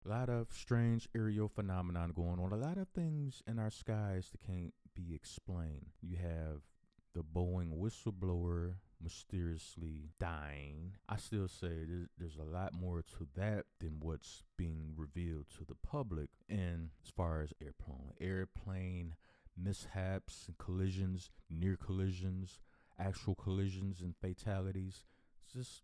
A lot of strange aerial phenomenon going on. A lot of things in our skies that can't be explained. You have the Boeing whistleblower mysteriously dying. I still say there's a lot more to that than what's being revealed to the public. And as far as airplane mishaps and collisions, near collisions, actual collisions and fatalities, it's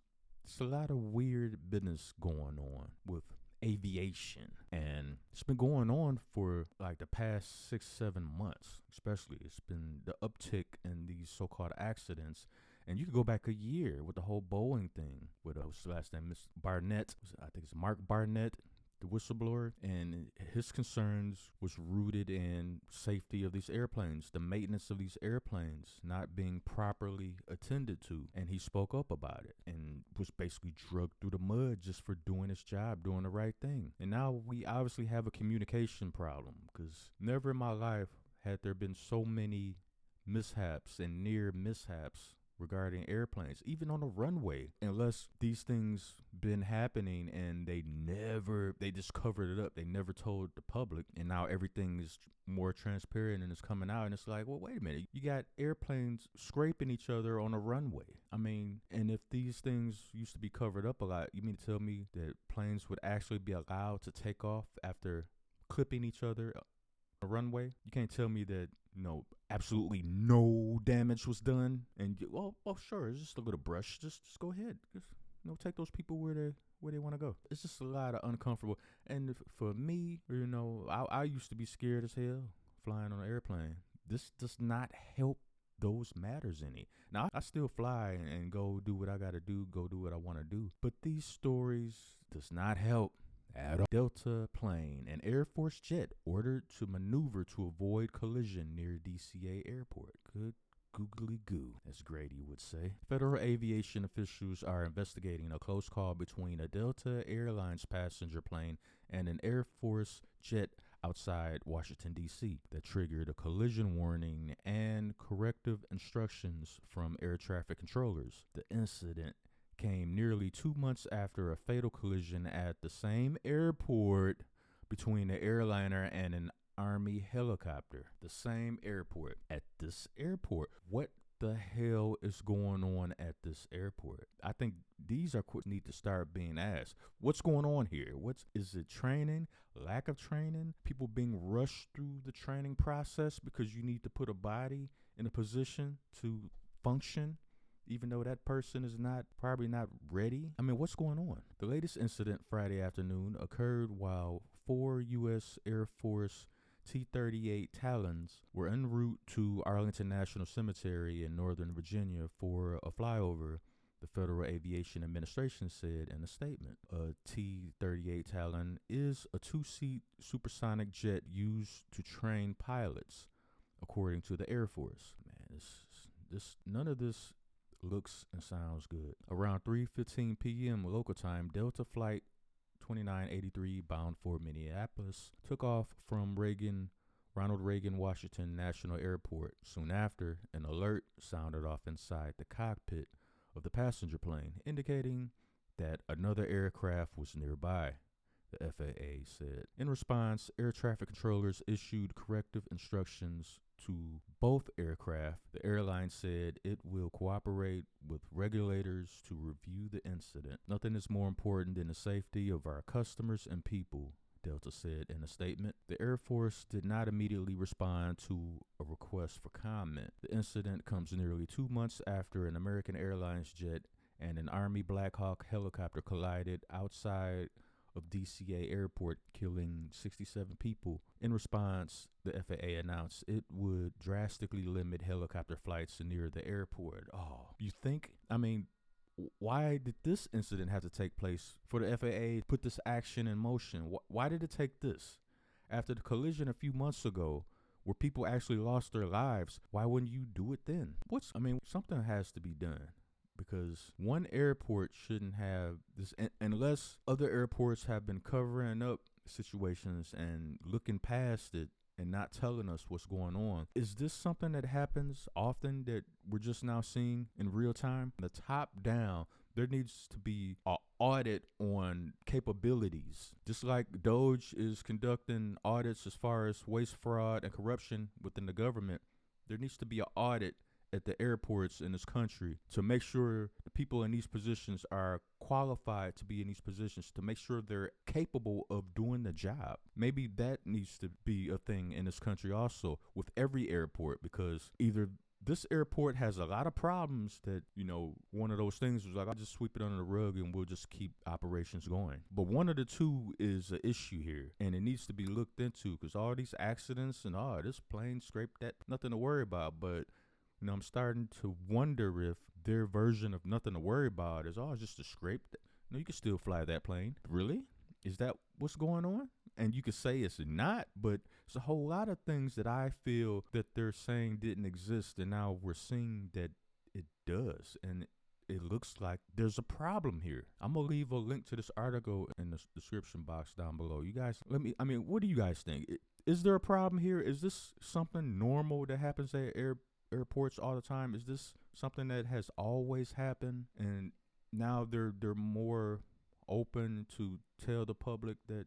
a lot of weird business going on with aviation, and it's been going on for like the past 6-7 months. Especially it's been the uptick in these so-called accidents, and you could go back a year with the whole Boeing thing with what's the last name, Miss Barnett, I think it's Mark Barnett, the whistleblower, and his concerns was rooted in safety of these airplanes, the maintenance of these airplanes not being properly attended to. And he spoke up about it and was basically dragged through the mud just for doing his job, doing the right thing. And now we obviously have a communication problem, because never in my life had there been so many mishaps and near mishaps regarding airplanes, even on the runway, unless these things been happening and they just covered it up. They never told the public, and now everything is more transparent and it's coming out, and it's like, well, wait a minute, you got airplanes scraping each other on a runway. I mean, and if these things used to be covered up a lot, you mean to tell me that planes would actually be allowed to take off after clipping each other a runway? You can't tell me that, absolutely no damage was done, and sure, it's just a little brush, just go ahead, just take those people where they want to go. It's just a lot of uncomfortable. And for me, I used to be scared as hell flying on an airplane. This does not help those matters any. Now, I still fly and go do what I gotta do, go do what I want to do, but these stories does not help at all. Delta plane, an Air Force jet ordered to maneuver to avoid collision near DCA airport. Good googly goo, as Grady would say. Federal aviation officials are investigating a close call between a Delta Airlines passenger plane and an Air Force jet outside Washington, D.C. that triggered a collision warning and corrective instructions from air traffic controllers. The incident came nearly 2 months after a fatal collision at the same airport between the airliner and an Army helicopter. The same airport. At this airport. What the hell is going on at this airport? I think these are need to start being asked. What's going on here? Is it training? Lack of training? People being rushed through the training process because you need to put a body in a position to function, even though that person is probably not ready? I mean, what's going on? The latest incident Friday afternoon occurred while 4 U.S. Air Force T-38 Talons were en route to Arlington National Cemetery in Northern Virginia for a flyover, the Federal Aviation Administration said in a statement. A T-38 Talon is a 2-seat supersonic jet used to train pilots, according to the Air Force. Man, none of this looks and sounds good. Around 3:15 p.m. local time, Delta Flight 2983 bound for Minneapolis took off from Ronald Reagan Washington National Airport. Soon after, an alert sounded off inside the cockpit of the passenger plane, indicating that another aircraft was nearby, the FAA said. In response, air traffic controllers issued corrective instructions to both aircraft. The airline said it will cooperate with regulators to review the incident. Nothing is more important than the safety of our customers and people, Delta said in a statement. The Air Force did not immediately respond to a request for comment. The incident comes nearly 2 months after an American Airlines jet and an Army Black Hawk helicopter collided outside of DCA airport, killing 67 people. In response, the FAA announced it would drastically limit helicopter flights near the airport. Why did this incident have to take place for the FAA to put this action in motion? Why did it take this? After the collision a few months ago, where people actually lost their lives, why wouldn't you do it then? Something has to be done. Because one airport shouldn't have this, unless other airports have been covering up situations and looking past it and not telling us what's going on. Is this something that happens often that we're just now seeing in real time? The top down, there needs to be an audit on capabilities. Just like Doge is conducting audits as far as waste, fraud, and corruption within the government, there needs to be an audit at the airports in this country to make sure the people in these positions are qualified to be in these positions, to make sure they're capable of doing the job. Maybe that needs to be a thing in this country also with every airport, because either this airport has a lot of problems that, one of those things was like, I'll just sweep it under the rug and we'll just keep operations going. But one of the two is an issue here, and it needs to be looked into, because all these accidents and, this plane scraped that, nothing to worry about. But, I'm starting to wonder if their version of nothing to worry about is, it's just a scrape. No, you can still fly that plane. Really? Is that what's going on? And you could say it's not, but it's a whole lot of things that I feel that they're saying didn't exist, and now we're seeing that it does. And it looks like there's a problem here. I'm going to leave a link to this article in the description box down below. You guys, what do you guys think? Is there a problem here? Is this something normal that happens at airports all the time? Is this something that has always happened, and now they're more open to tell the public that,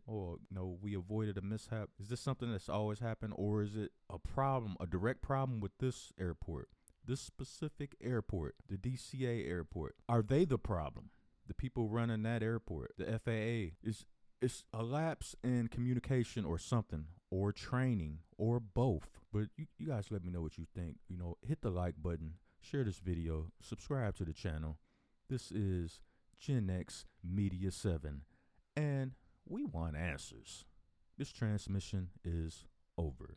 we avoided a mishap? Is this something that's always happened, or is it a problem, a direct problem with this airport, this specific airport, the DCA airport? Are they the problem? The people running that airport, the FAA? It's a lapse in communication or something, or training, or both. But you guys let me know what you think. Hit the like button, share this video, subscribe to the channel. This is Gen X Media 7, and we want answers. This transmission is over.